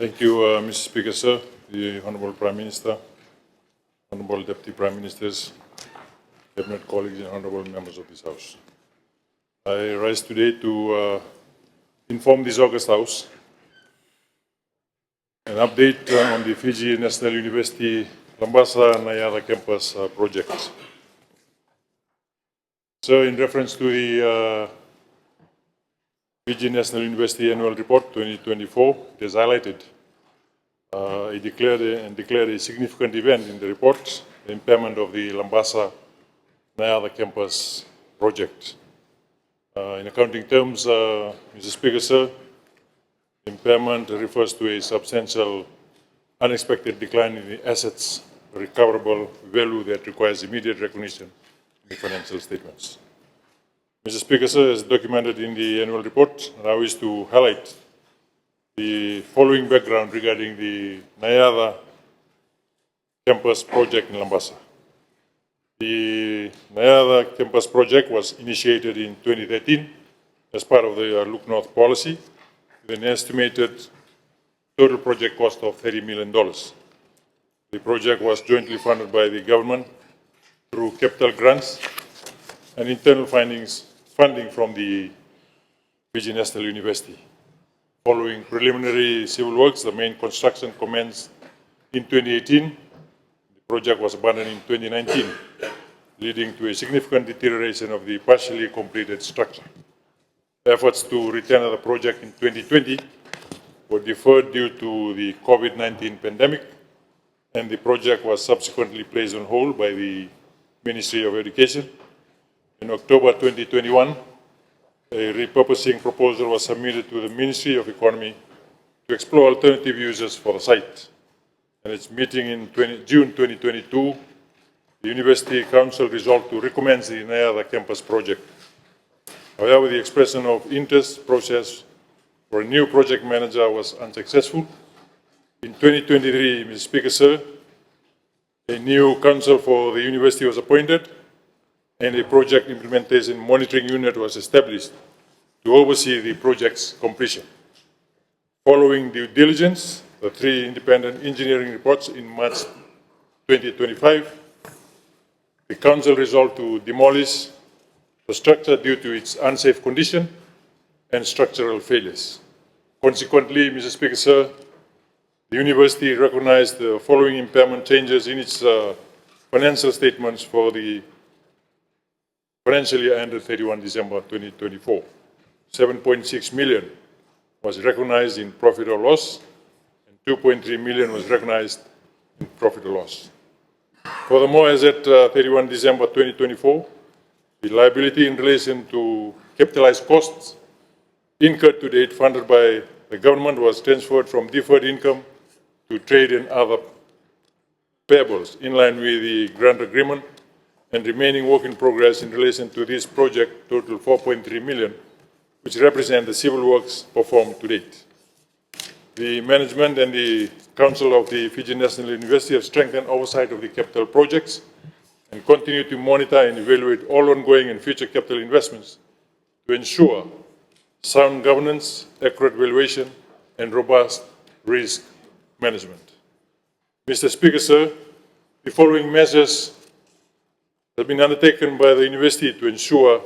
Thank you, Mr. Speaker, sir, the Honorable Prime Minister, Honorable Deputy Prime Ministers, Cabinet colleagues, and Honorable members of this House. I rise today to inform this August House an update on the Fiji National University Lambasa Nayara campus project. So, in reference to the Fiji National University Annual Report 2024, it is highlighted. It declared a significant event in the report, the impairment of the Lambasa Nayara campus project. In accounting terms, Mr. Speaker, sir, impairment refers to a substantial unexpected decline in the assets recoverable value that requires immediate recognition in the financial statements. Mr. Speaker, sir, as documented in the annual report, I wish to highlight the following background regarding the Nayara campus project in Lambasa. The Nayara campus project was initiated in 2013 as part of the Look North policy with an estimated total project cost of $30 million. The project was jointly funded by the government through capital grants and internal funding from the Fiji National University. Following preliminary civil works, the main construction commenced in 2018. The project was abandoned in 2019, leading to a significant deterioration of the partially completed structure. Efforts to return the project in 2020 were deferred due to the COVID-19 pandemic, and the project was subsequently placed on hold by the Ministry of Education. In October 2021, a repurposing proposal was submitted to the Ministry of Economy to explore alternative uses for the site. And its meeting in June 2022, the University Council resolved to recommence the Nayara campus project. However, the expression of interest process for a new project manager was unsuccessful. In 2023, Mr. Speaker, sir, a new council for the university was appointed and a project implementation monitoring unit was established to oversee the project's completion. Following due diligence, the 3 independent engineering reports in March 2025, the council resolved to demolish the structure due to its unsafe condition and structural failures. Consequently, Mr. Speaker, sir, the university recognized the following impairment changes in its financial statements for the financial year ended 31 December 2024. 7.6 million was recognized in profit or loss, and 2.3 million was recognized in profit or loss. Furthermore, as at 31 December 2024, the liability in relation to capitalized costs incurred to date funded by the government was transferred from deferred income to trade and other payables in line with the grant agreement, and remaining work in progress in relation to this project total 4.3 million, which represent the civil works performed to date. The management and the Council of the Fiji National University have strengthened oversight of the capital projects and continue to monitor and evaluate all ongoing and future capital investments to ensure sound governance, accurate valuation, and robust risk management. Mr. Speaker, sir, the following measures have been undertaken by the university to ensure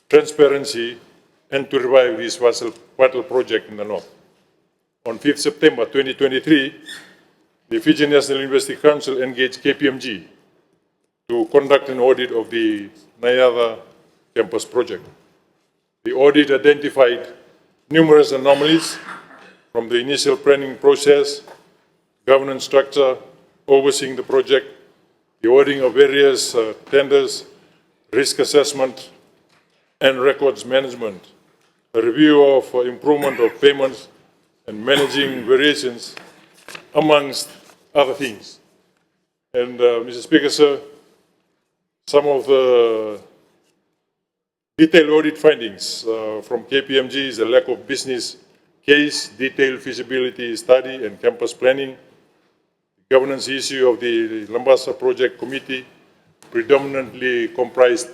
transparency and to revive this vital project in the north. On 5th September 2023, the Fiji National University Council engaged KPMG to conduct an audit of the Nayara campus project. The audit identified numerous anomalies from the initial planning process, governance structure, overseeing the project, the auditing of various tenders, risk assessment, and records management, a review of improvement of payments, and managing variations, amongst other things. And Mr. Speaker, sir, some of the detailed audit findings from KPMG is a lack of business case, detailed feasibility study, and campus planning. The governance issue of the Lambasa Project Committee predominantly comprised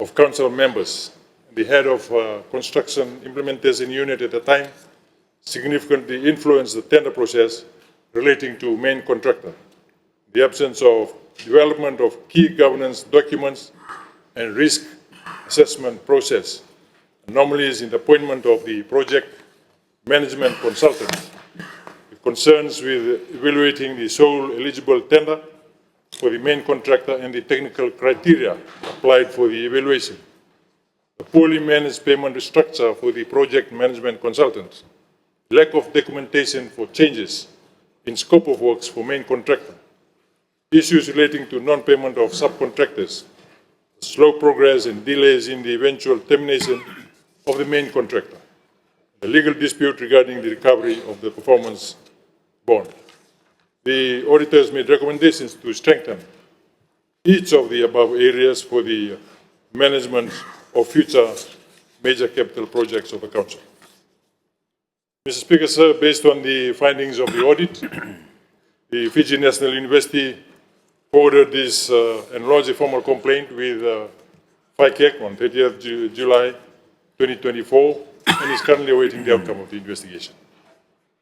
of council members. The head of construction implementation unit at the time significantly influenced the tender process relating to main contractor. The absence of development of key governance documents and risk assessment process, anomalies in the appointment of the project management consultant, concerns with evaluating the sole eligible tender for the main contractor and the technical criteria applied for the evaluation, the poorly managed payment structure for the project management consultant, lack of documentation for changes in scope of works for main contractor, issues relating to non-payment of subcontractors, slow progress and delays in the eventual termination of the main contractor, the legal dispute regarding the recovery of the performance bond. The auditors made recommendations to strengthen each of the above areas for the management of future major capital projects of the Council. Mr. Speaker, sir, based on the findings of the audit, the Fiji National University forwarded this and lodged a formal complaint with FICAC on 30th July 2024 and is currently awaiting the outcome of the investigation.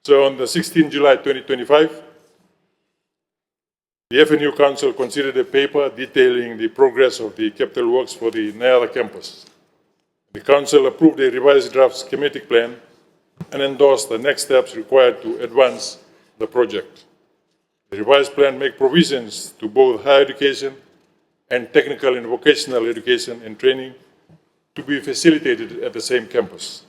So on the 16th July 2025, the FNU Council considered a paper detailing the progress of the capital works for the Nayara campus. The Council approved a revised draft schematic plan and endorsed the next steps required to advance the project. The revised plan makes provisions to both higher education and technical and vocational education and training to be facilitated at the same campus.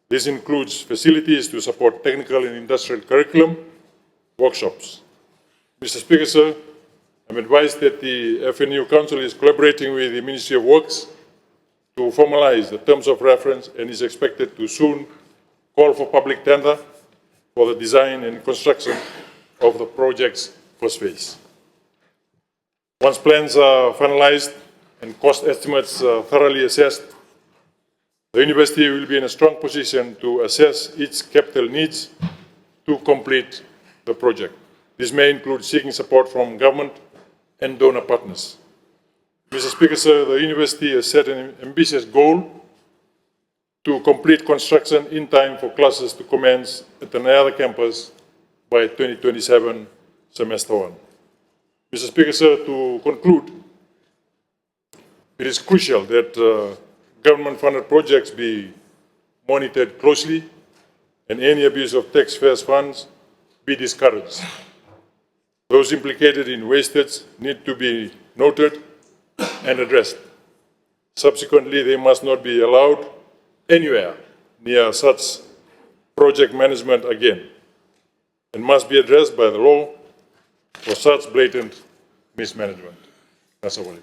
This includes facilities to support technical and industrial curriculum, workshops. Mr. Speaker, sir, I'm advised that the FNU Council is collaborating with the Ministry of Works to formalize the terms of reference and is expected to soon call for public tender for the design and construction of the project's first phase. Once plans are finalized and cost estimates are thoroughly assessed, the university will be in a strong position to assess its capital needs to complete the project. This may include seeking support from government and donor partners. Mr. Speaker, sir, the university has set an ambitious goal to complete construction in time for classes to commence at the Nayara campus by 2027 semester 1. Mr. Speaker, sir, to conclude, it is crucial that government-funded projects be monitored closely and any abuse of taxpayers' funds be discouraged. Those implicated in wastage need to be noted and addressed. Subsequently, they must not be allowed anywhere near such project management again and must be addressed by the law for such blatant mismanagement. That's all.